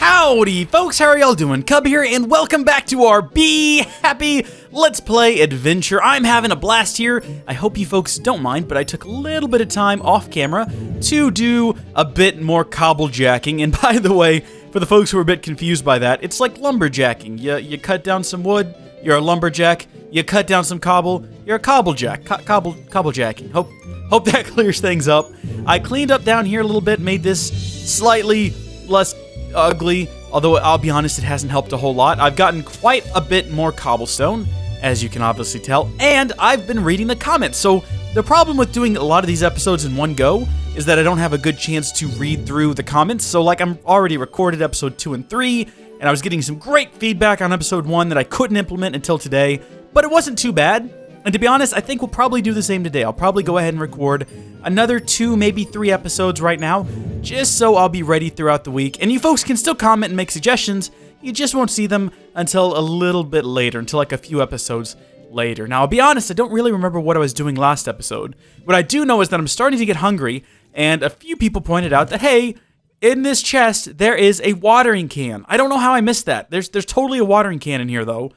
Howdy folks, how are y'all doing? Cub here, and welcome back to our Be Happy Let's Play adventure. I'm having a blast here. I hope you folks don't mind, but I took a little bit of time off camera to do a bit more cobblejacking. And by the way, for the folks who are a bit confused by that, it's like lumberjacking. You cut down some wood, you're a lumberjack. You cut down some cobble, you're a cobblejack. Cobblejacking. Hope that clears things up. I cleaned up down here a little bit, made this slightly less ugly, although I'll be honest, it hasn't helped a whole lot. I've gotten quite a bit more cobblestone, as you can obviously tell, and I've been reading the comments. So the problem with doing a lot of these episodes in one go is that I don't have a good chance to read through the comments. So like, I'm already recorded episode 2 and 3, and I was getting some great feedback on episode 1 that I couldn't implement until today, but it wasn't too bad. And to be honest, I think we'll probably do the same today. I'll probably go ahead and record another 2, maybe 3 episodes right now, just so I'll be ready throughout the week. And you folks can still comment and make suggestions. You just won't see them until a little bit later, until like a few episodes later. Now, I'll be honest, I don't really remember what I was doing last episode. What I do know is that I'm starting to get hungry, and a few people pointed out that, hey, in this chest, there is a watering can. I don't know how I missed that. There's totally a watering can in here, though.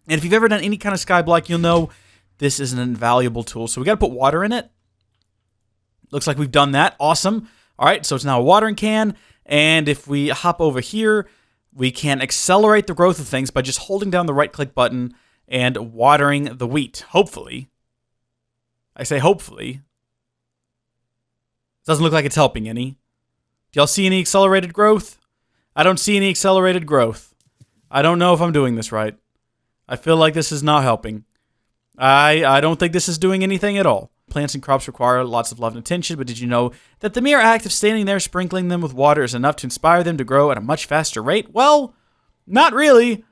And if you've ever done any kind of skyblock, you'll know this is an invaluable tool. So we got to put water in it. Looks like we've done that. Awesome. All right, so it's now a watering can. And if we hop over here, we can accelerate the growth of things by just holding down the right-click button and watering the wheat. Hopefully. I say hopefully. Doesn't look like it's helping any. Do y'all see any accelerated growth? I don't see any accelerated growth. I don't know if I'm doing this right. I feel like this is not helping. I don't think this is doing anything at all. Plants and crops require lots of love and attention, but did you know that the mere act of standing there sprinkling them with water is enough to inspire them to grow at a much faster rate? Well, not really.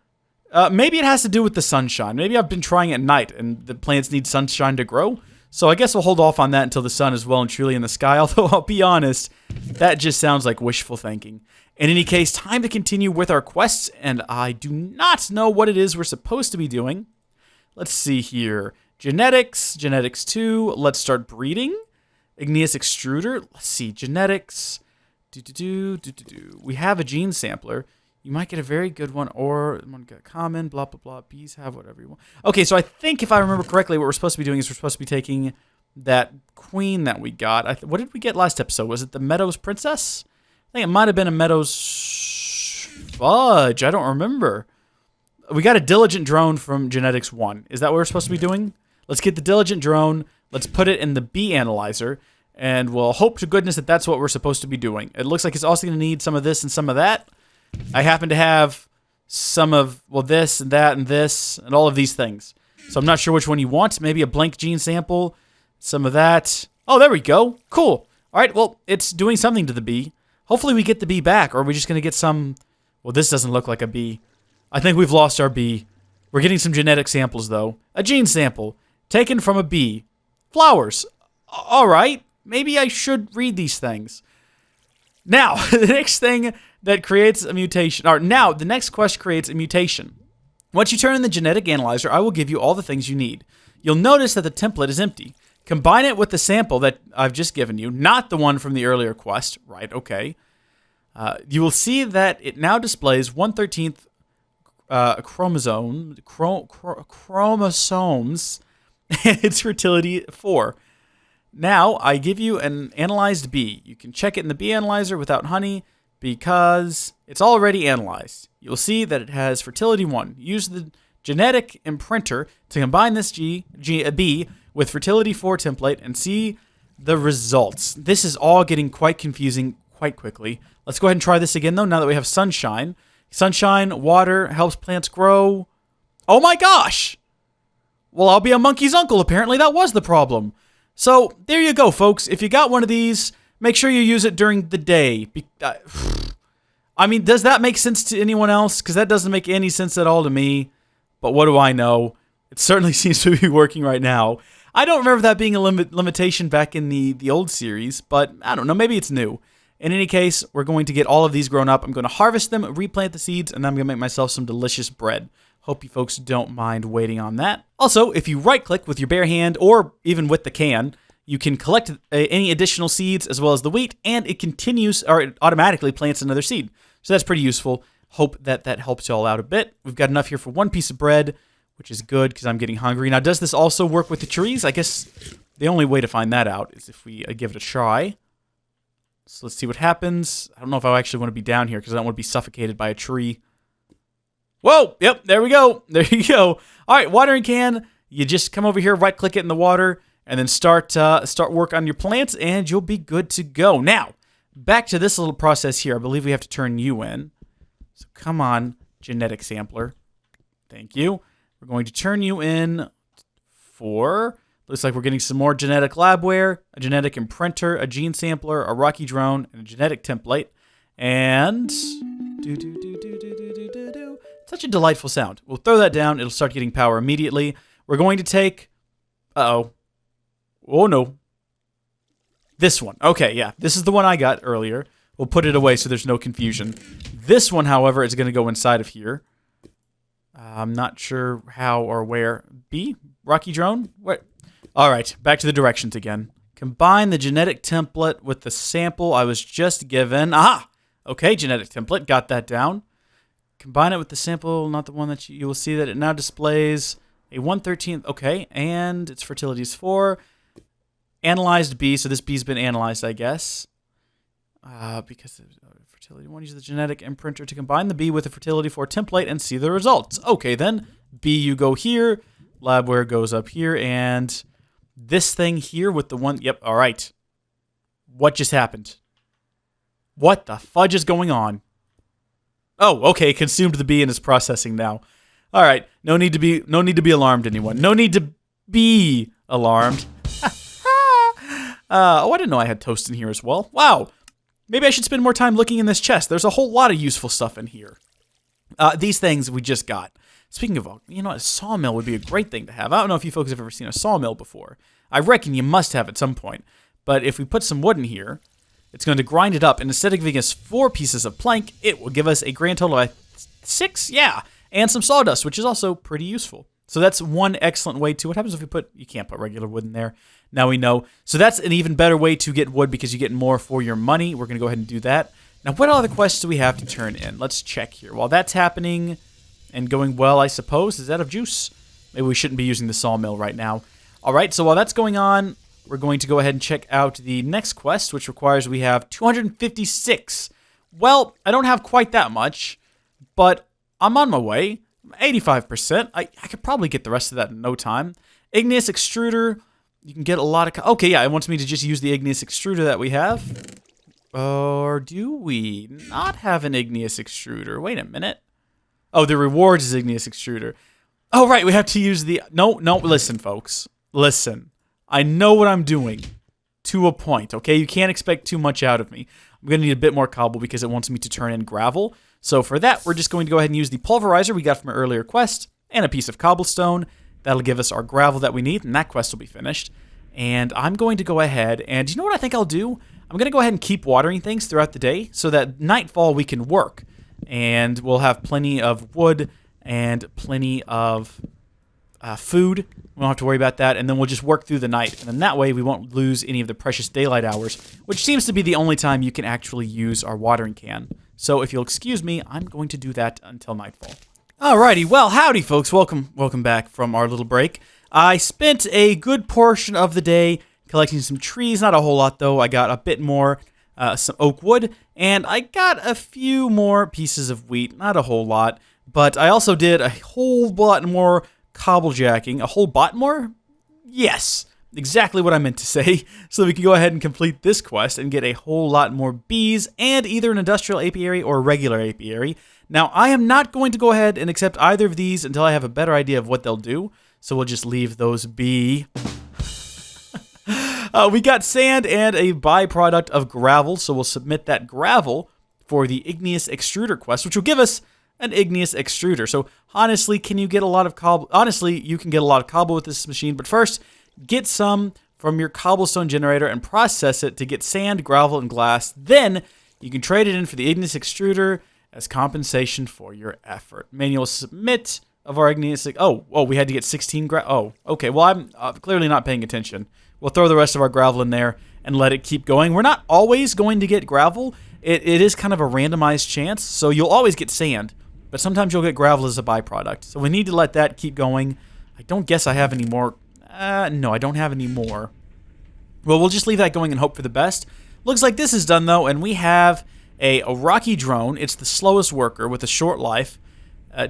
Maybe it has to do with the sunshine. Maybe I've been trying at night and the plants need sunshine to grow. So I guess we'll hold off on that until the sun is well and truly in the sky, although I'll be honest, that just sounds like wishful thinking. In any case, time to continue with our quests, and I do not know what it is we're supposed to be doing. Let's see here. Genetics 2. Let's start breeding. Igneous extruder. Let's see. Genetics. We have a gene sampler. You might get a very good one, or one got common, blah, blah, blah. Bees have whatever you want. Okay, so I think if I remember correctly, what we're supposed to be doing is we're supposed to be taking that queen that we got. What did we get last episode? Was it the Meadows Princess? I think it might have been a Meadows Fudge. I don't remember. We got a Diligent Drone from Genetics 1. Is that what we're supposed to be doing? Let's get the Diligent Drone. Let's put it in the bee analyzer. And we'll hope to goodness that that's what we're supposed to be doing. It looks like it's also going to need some of this and some of that. I happen to have some of, well, this and that and this and all of these things. So I'm not sure which one you want. Maybe a blank gene sample. Some of that. Oh, there we go. Cool. All right, well, it's doing something to the bee. Hopefully we get the bee back, or are we just going to get some... Well, this doesn't look like a bee. I think we've lost our bee. We're getting some genetic samples, though. A gene sample taken from a bee. Flowers. All right. Maybe I should read these things. Now, the next thing that creates a mutation... Or now, the next quest creates a mutation. Once you turn in the genetic analyzer, I will give you all the things you need. You'll notice that the template is empty. Combine it with the sample that I've just given you, not the one from the earlier quest. Right, okay. You will see that it now displays 1/13 chromosomes, and its fertility 4. Now, I give you an analyzed bee. You can check it in the bee analyzer without honey because it's already analyzed. You'll see that it has fertility 1. Use the genetic imprinter to combine this bee with fertility 4 template and see the results. This is all getting quite confusing quite quickly. Let's go ahead and try this again, though, now that we have sunshine. Sunshine, water, helps plants grow. Oh my gosh! Well, I'll be a monkey's uncle, apparently. That was the problem. So, there you go, folks. If you got one of these, make sure you use it during the day. I mean, does that make sense to anyone else? Because that doesn't make any sense at all to me. But what do I know? It certainly seems to be working right now. I don't remember that being a limitation back in the old series, but I don't know. Maybe it's new. In any case, we're going to get all of these grown up. I'm going to harvest them, replant the seeds, and then I'm going to make myself some delicious bread. Hope you folks don't mind waiting on that. Also, if you right-click with your bare hand, or even with the can, you can collect any additional seeds as well as the wheat, and it continues, or it automatically plants another seed. So that's pretty useful. Hope that helps you all out a bit. We've got enough here for 1 piece of bread, which is good because I'm getting hungry. Now, does this also work with the trees? I guess the only way to find that out is if we give it a try. So let's see what happens. I don't know if I actually want to be down here because I don't want to be suffocated by a tree. Whoa! Yep, there we go. There you go. All right, watering can. You just come over here, right-click it in the water, and then start work on your plants, and you'll be good to go. Now, back to this little process here. I believe we have to turn you in. So come on, genetic sampler. Thank you. We're going to turn you in for... Looks like we're getting some more genetic labware, a genetic imprinter, a gene sampler, a rocky drone, and a genetic template. And... Such a delightful sound. We'll throw that down. It'll start getting power immediately. We're going to take... Uh-oh. Oh, no. This one. Okay, yeah. This is the one I got earlier. We'll put it away so there's no confusion. This one, however, is going to go inside of here. I'm not sure how or where. B? Rocky drone? What? All right, back to the directions again. Combine the genetic template with the sample I was just given. Aha! Okay, genetic template. Got that down. Combine it with the sample, not the one that you will see that it now displays a 1/13. Okay, and its fertility is 4. Analyzed B, so this B's been analyzed, I guess. Because of fertility 1, use the genetic imprinter to combine the B with the fertility 4 template and see the results. Okay, then B, you go here. Labware goes up here, and this thing here with the one... Yep, all right. What just happened? What the fudge is going on? Oh, okay, consumed the B and is processing now. All right, no need to be alarmed, anyone. No need to be alarmed. Oh, I didn't know I had toast in here as well. Wow, maybe I should spend more time looking in this chest. There's a whole lot of useful stuff in here. These things we just got. Speaking of, you know, a sawmill would be a great thing to have. I don't know if you folks have ever seen a sawmill before. I reckon you must have at some point. But if we put some wood in here, it's going to grind it up, and instead of giving us 4 pieces of plank, it will give us a grand total of 6, yeah, and some sawdust, which is also pretty useful. So that's one excellent way to... What happens if we put... You can't put regular wood in there. Now we know. So that's an even better way to get wood because you get more for your money. We're going to go ahead and do that. Now, what other quests do we have to turn in? Let's check here. While that's happening and going well, I suppose, is that of juice? Maybe we shouldn't be using the sawmill right now. All right, so while that's going on... We're going to go ahead and check out the next quest, which requires we have 256. Well, I don't have quite that much, but I'm on my way. 85%. I could probably get the rest of that in no time. Igneous extruder. You can get a lot of... Okay, yeah, it wants me to just use the igneous extruder that we have. Or do we not have an igneous extruder? Wait a minute. Oh, the rewards is igneous extruder. Oh, right, we have to use the... No, listen, folks. Listen. I know what I'm doing to a point, okay? You can't expect too much out of me. I'm going to need a bit more cobble because it wants me to turn in gravel. So for that, we're just going to go ahead and use the pulverizer we got from our earlier quest and a piece of cobblestone. That'll give us our gravel that we need, and that quest will be finished. And I'm going to go ahead, and you know what I think I'll do? I'm going to go ahead and keep watering things throughout the day so that nightfall we can work. And we'll have plenty of wood and plenty of... food. We don't have to worry about that, and then we'll just work through the night, and then that way we won't lose any of the precious daylight hours, which seems to be the only time you can actually use our watering can. So if you'll excuse me, I'm going to do that until nightfall. Alrighty, well, howdy folks, welcome back from our little break. I spent a good portion of the day collecting some trees, not a whole lot though. I got a bit more, some oak wood, and I got a few more pieces of wheat, not a whole lot, but I also did a whole lot more cobblejacking. A whole bot more? Yes, exactly what I meant to say. So we can go ahead and complete this quest and get a whole lot more bees and either an industrial apiary or a regular apiary. Now, I am not going to go ahead and accept either of these until I have a better idea of what they'll do. So we'll just leave those be. We got sand and a byproduct of gravel. So we'll submit that gravel for the igneous extruder quest, which will give us an igneous extruder. So honestly, can you get a lot of cobble? Honestly, you can get a lot of cobble with this machine, but first, get some from your cobblestone generator and process it to get sand, gravel, and glass. Then you can trade it in for the igneous extruder as compensation for your effort. Manual submit of our igneous... Oh, we had to get 16 gravel. Oh, okay. Well, I'm clearly not paying attention. We'll throw the rest of our gravel in there and let it keep going. We're not always going to get gravel. it is kind of a randomized chance, so you'll always get sand, but sometimes you'll get gravel as a byproduct. So we need to let that keep going. I don't guess I have any more. No, I don't have any more. Well, we'll just leave that going and hope for the best. Looks like this is done, though, and we have a rocky drone. It's the slowest worker with a short life.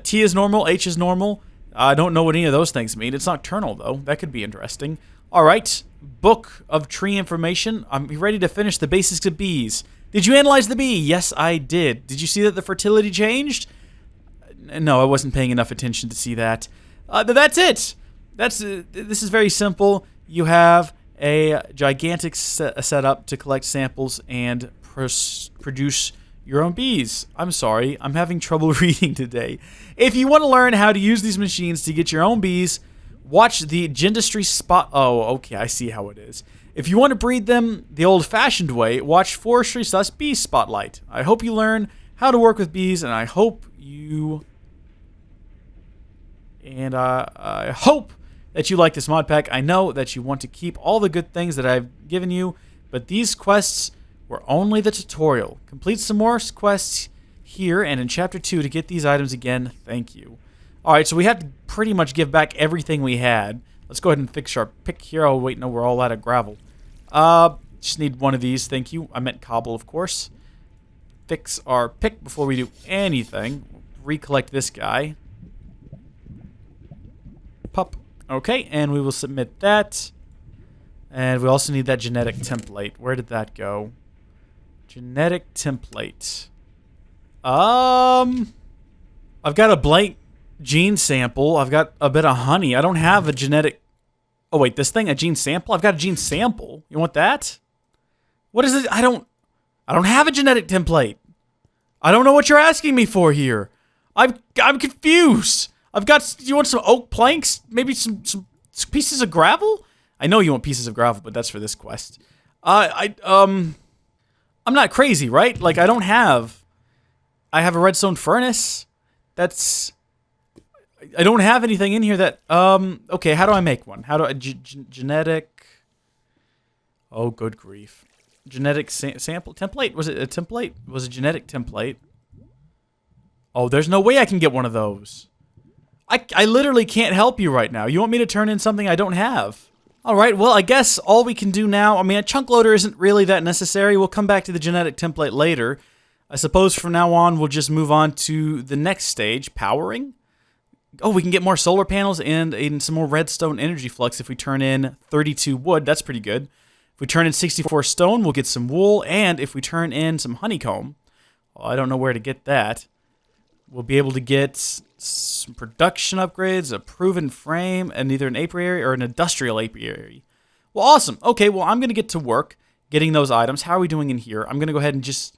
T is normal, H is normal. I don't know what any of those things mean. It's nocturnal, though. That could be interesting. All right, book of tree information. I'm ready to finish the basics of bees. Did you analyze the bee? Yes, I did. Did you see that the fertility changed? No, I wasn't paying enough attention to see that. That's it. This is very simple. You have a gigantic setup to collect samples and produce your own bees. I'm sorry, I'm having trouble reading today. If you want to learn how to use these machines to get your own bees, watch the Gindustry Spot. Oh, okay, I see how it is. If you want to breed them the old-fashioned way, watch Forestry / Bee Spotlight. I hope you learn how to work with bees, and I hope you... And I hope that you like this mod pack. I know that you want to keep all the good things that I've given you, but these quests were only the tutorial. Complete some more quests here and in Chapter 2 to get these items again. Thank you. Alright, so we have to pretty much give back everything we had. Let's go ahead and fix our pick here. Oh, wait, no, we're all out of gravel. Just need one of these. Thank you. I meant cobble, of course. Fix our pick before we do anything. Recollect this guy. Pup. Okay, and we will submit that. And we also need that genetic template. Where did that go? Genetic template. I've got a blank gene sample. I've got a bit of honey. I don't have a genetic... Oh, wait, this thing, a gene sample? I've got a gene sample. You want that? What is it? I don't have a genetic template. I don't know what you're asking me for here. I'm confused. I've got... You want some oak planks? Maybe some pieces of gravel? I know you want pieces of gravel, but that's for this quest. I'm not crazy, right? Like, I have a redstone furnace. I don't have anything in here that, okay, how do I make one? How do I, genetic, oh, good grief. Genetic sample, template? Was it a template? Was it a genetic template? Oh, there's no way I can get one of those. I literally can't help you right now. You want me to turn in something I don't have? Alright, well, I guess all we can do now, I mean, a chunk loader isn't really that necessary. We'll come back to the genetic template later. I suppose from now on, we'll just move on to the next stage, powering. Oh, we can get more solar panels and some more redstone energy flux if we turn in 32 wood. That's pretty good. If we turn in 64 stone, we'll get some wool. And if we turn in some honeycomb, well, I don't know where to get that. We'll be able to get some production upgrades, a proven frame, and either an apiary or an industrial apiary. Well, awesome. Okay, well, I'm going to get to work getting those items. How are we doing in here? I'm going to go ahead and just,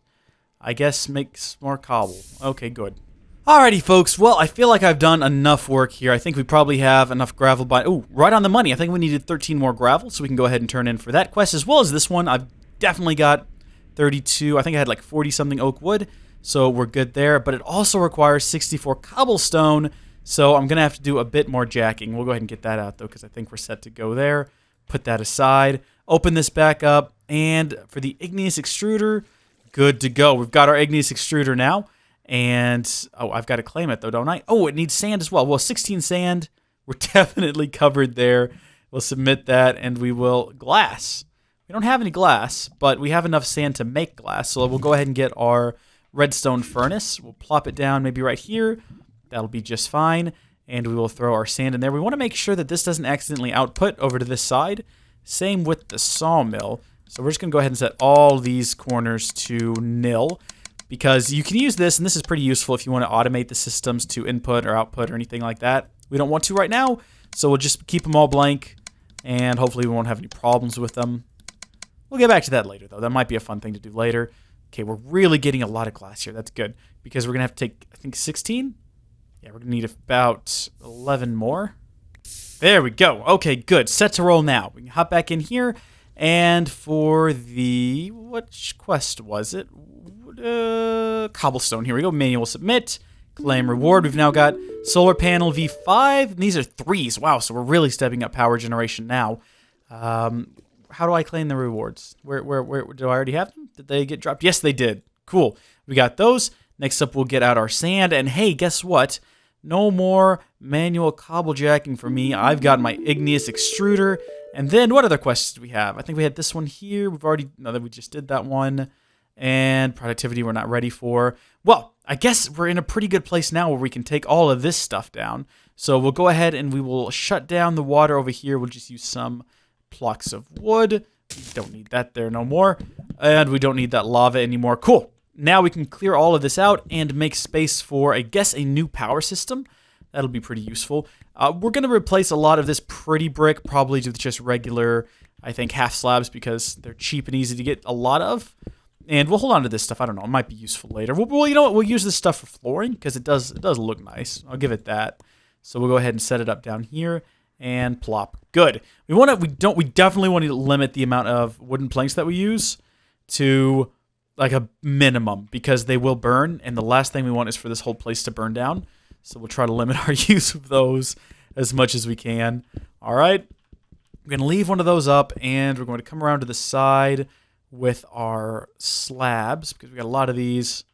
I guess, make some more cobble. Okay, good. Alrighty, folks. Well, I feel like I've done enough work here. I think we probably have enough gravel by... Oh, right on the money. I think we needed 13 more gravel, so we can go ahead and turn in for that quest as well as this one. I've definitely got 32. I think I had like 40-something oak wood, so we're good there. But it also requires 64 cobblestone, so I'm going to have to do a bit more jacking. We'll go ahead and get that out, though, because I think we're set to go there. Put that aside. Open this back up. And for the igneous extruder, good to go. We've got our igneous extruder now. And, oh, I've got to claim it, though, don't I? Oh, it needs sand as well. Well, 16 sand. We're definitely covered there. We'll submit that, and we will glass. We don't have any glass, but we have enough sand to make glass. So we'll go ahead and get our redstone furnace. We'll plop it down maybe right here. That'll be just fine. And we will throw our sand in there. We want to make sure that this doesn't accidentally output over to this side. Same with the sawmill. So we're just going to go ahead and set all these corners to nil. Because you can use this, and this is pretty useful if you want to automate the systems to input or output or anything like that. We don't want to right now, so we'll just keep them all blank, and hopefully we won't have any problems with them. We'll get back to that later, though. That might be a fun thing to do later. Okay, we're really getting a lot of glass here. That's good, because we're going to have to take, I think, 16? Yeah, we're going to need about 11 more. There we go. Okay, good. Set to roll now. We can hop back in here, and for the... Which quest was it? Cobblestone. Here we go. Manual submit. Claim reward. We've now got solar panel V5. And these are 3s. Wow, so we're really stepping up power generation now. How do I claim the rewards? Where do I already have them? Did they get dropped? Yes, they did. Cool. We got those. Next up, we'll get out our sand. And hey, guess what? No more manual cobblejacking for me. I've got my igneous extruder. And then what other quests do we have? I think we had this one here. We've already, no, that we just did that one. And productivity we're not ready for. Well, I guess we're in a pretty good place now where we can take all of this stuff down. So we'll go ahead and we will shut down the water over here. We'll just use some blocks of wood. We don't need that there no more. And we don't need that lava anymore. Cool. Now we can clear all of this out and make space for, I guess, a new power system. That'll be pretty useful. We're going to replace a lot of this pretty brick, probably with just regular, I think, half slabs because they're cheap and easy to get a lot of. And we'll hold on to this stuff. I don't know. It might be useful later. Well, you know what? We'll use this stuff for flooring because it does look nice. I'll give it that. So we'll go ahead and set it up down here and plop. Good. We definitely want to limit the amount of wooden planks that we use to like a minimum because they will burn, and the last thing we want is for this whole place to burn down. So we'll try to limit our use of those as much as we can. All right. We're going to leave one of those up, and we're going to come around to the side with our slabs because we got a lot of these,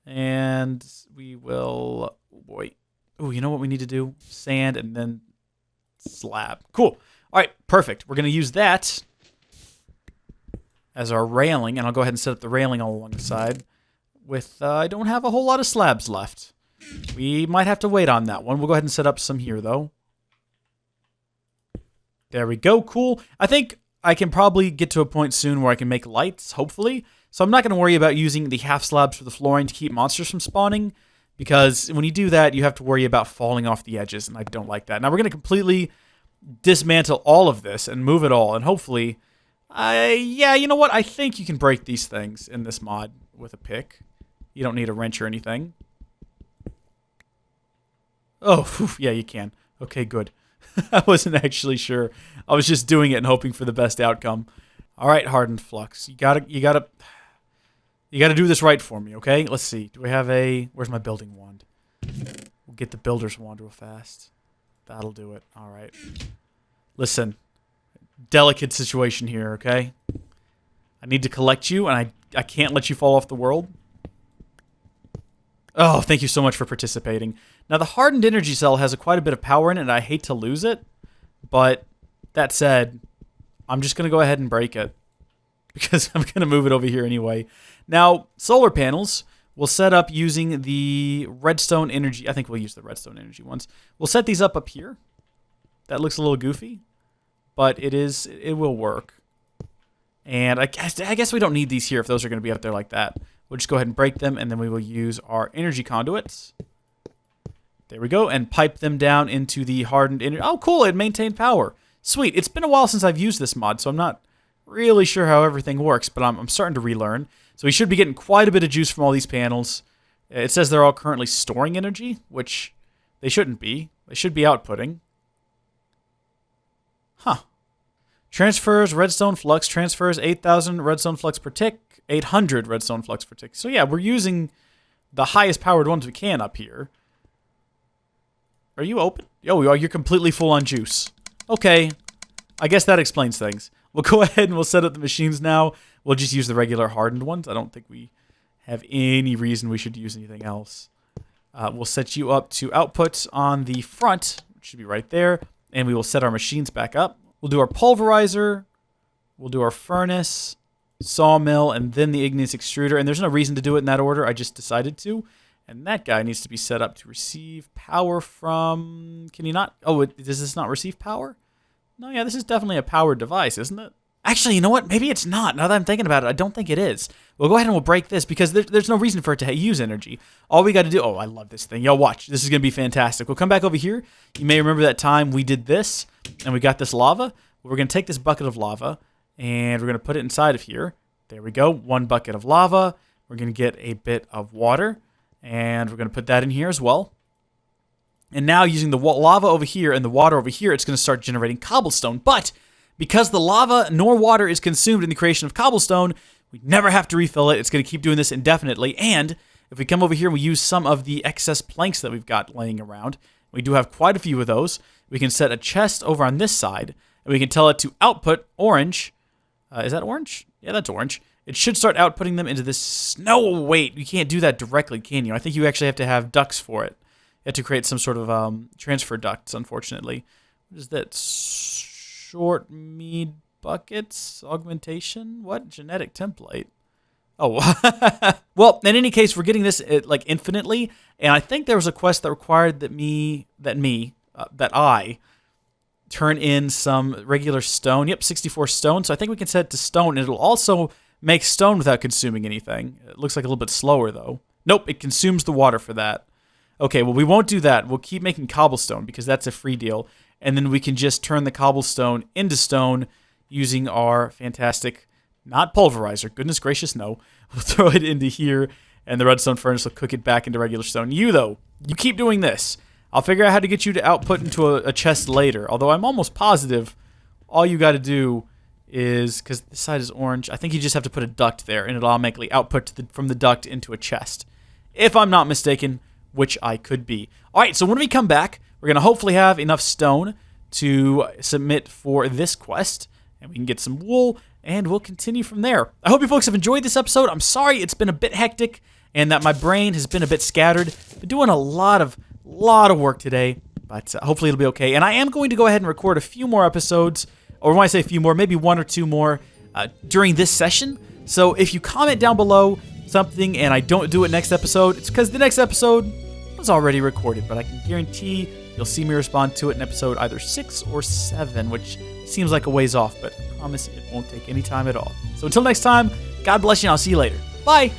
and we will, oh boy. Oh, you know what we need to do? Sand and then slab. Cool. All right, perfect. We're going to use that as our railing, and I'll go ahead and set up the railing all along the side with, I don't have a whole lot of slabs left. We might have to wait on that one. We'll go ahead and set up some here, though. There we go. Cool. I think I can probably get to a point soon where I can make lights, hopefully. So I'm not going to worry about using the half slabs for the flooring to keep monsters from spawning, because when you do that, you have to worry about falling off the edges, and I don't like that. Now we're going to completely dismantle all of this and move it all, and hopefully, yeah, you know what? I think you can break these things in this mod with a pick. You don't need a wrench or anything. Oh, whew, yeah, you can. Okay, good. I wasn't actually sure. I was just doing it and hoping for the best outcome. All right, hardened flux. You gotta do this right for me, okay? Let's see. Do we have a... Where's my building wand? We'll get the builder's wand real fast. That'll do it. All right. Listen. Delicate situation here, okay? I need to collect you, and I can't let you fall off the world. Oh, thank you so much for participating. Now, the hardened energy cell has quite a bit of power in it, and I hate to lose it. But that said, I'm just going to go ahead and break it, because I'm going to move it over here anyway. Now, solar panels we'll set up using the redstone energy. I think we'll use the redstone energy ones. We'll set these up here. That looks a little goofy, but it will work. And I guess we don't need these here if those are going to be up there like that. We'll just go ahead and break them, and then we will use our energy conduits. There we go, and pipe them down into the hardened energy. Oh, cool, it maintained power. Sweet. It's been a while since I've used this mod, so I'm not really sure how everything works, but I'm starting to relearn. So we should be getting quite a bit of juice from all these panels. It says they're all currently storing energy, which they shouldn't be. They should be outputting. Huh. Transfers redstone flux. Transfers 8,000 redstone flux per tick. 800 redstone flux per tick. So yeah, we're using the highest powered ones we can up here. Are you open? Oh, you're completely full on juice. Okay. I guess that explains things. We'll go ahead and we'll set up the machines now. We'll just use the regular hardened ones. I don't think we have any reason we should use anything else. We'll set you up to outputs on the front, which should be right there, and we will set our machines back up. We'll do our pulverizer, we'll do our furnace, sawmill, and then the igneous extruder, and there's no reason to do it in that order. I just decided to. And that guy needs to be set up to receive power from... Can you not... Oh, does this not receive power? No, yeah, this is definitely a powered device, isn't it? Actually, you know what? Maybe it's not. Now that I'm thinking about it, I don't think it is. We'll go ahead and we'll break this because there's no reason for it to use energy. All we got to do... Oh, I love this thing. Yo, watch. This is going to be fantastic. We'll come back over here. You may remember that time we did this and we got this lava. We're going to take this bucket of lava and we're going to put it inside of here. There we go. One bucket of lava. We're going to get a bit of water. And we're going to put that in here as well. And now using the lava over here and the water over here, it's going to start generating cobblestone. But because the lava nor water is consumed in the creation of cobblestone, we never have to refill it. It's going to keep doing this indefinitely. And if we come over here and we use some of the excess planks that we've got laying around, we do have quite a few of those. We can set a chest over on this side, and we can tell it to output orange. Is that orange? Yeah, that's orange. it should start outputting them into this. No, wait, you can't do that directly, can you? I think you actually have to have ducts for it. You have to create some sort of transfer ducts, unfortunately. What is that? Short mead buckets? Augmentation? What? Genetic template? Oh, well, in any case, we're getting this like infinitely, and I think there was a quest that required that I turn in some regular stone. Yep, 64 stone, so I think we can set it to stone, and it'll also make stone without consuming anything. It looks like a little bit slower, though. Nope, it consumes the water for that. Okay, well, we won't do that. We'll keep making cobblestone, because that's a free deal, and then we can just turn the cobblestone into stone using our fantastic... Not pulverizer. Goodness gracious, no. We'll throw it into here, and the redstone furnace will cook it back into regular stone. You, though, you keep doing this. I'll figure out how to get you to output into a chest later, although I'm almost positive all you got to do is, because this side is orange, I think you just have to put a duct there, and it'll automatically output from the duct into a chest. If I'm not mistaken, which I could be. All right, so when we come back, we're going to hopefully have enough stone to submit for this quest, and we can get some wool, and we'll continue from there. I hope you folks have enjoyed this episode. I'm sorry it's been a bit hectic and that my brain has been a bit scattered. Been doing a lot of work today, but hopefully it'll be okay. And I am going to go ahead and record a few more episodes, or when I say a few more, maybe 1 or 2 more during this session. So if you comment down below something and I don't do it next episode, it's because the next episode was already recorded, but I can guarantee you'll see me respond to it in episode either 6 or 7, which seems like a ways off, but I promise it won't take any time at all. So until next time, God bless you, and I'll see you later. Bye!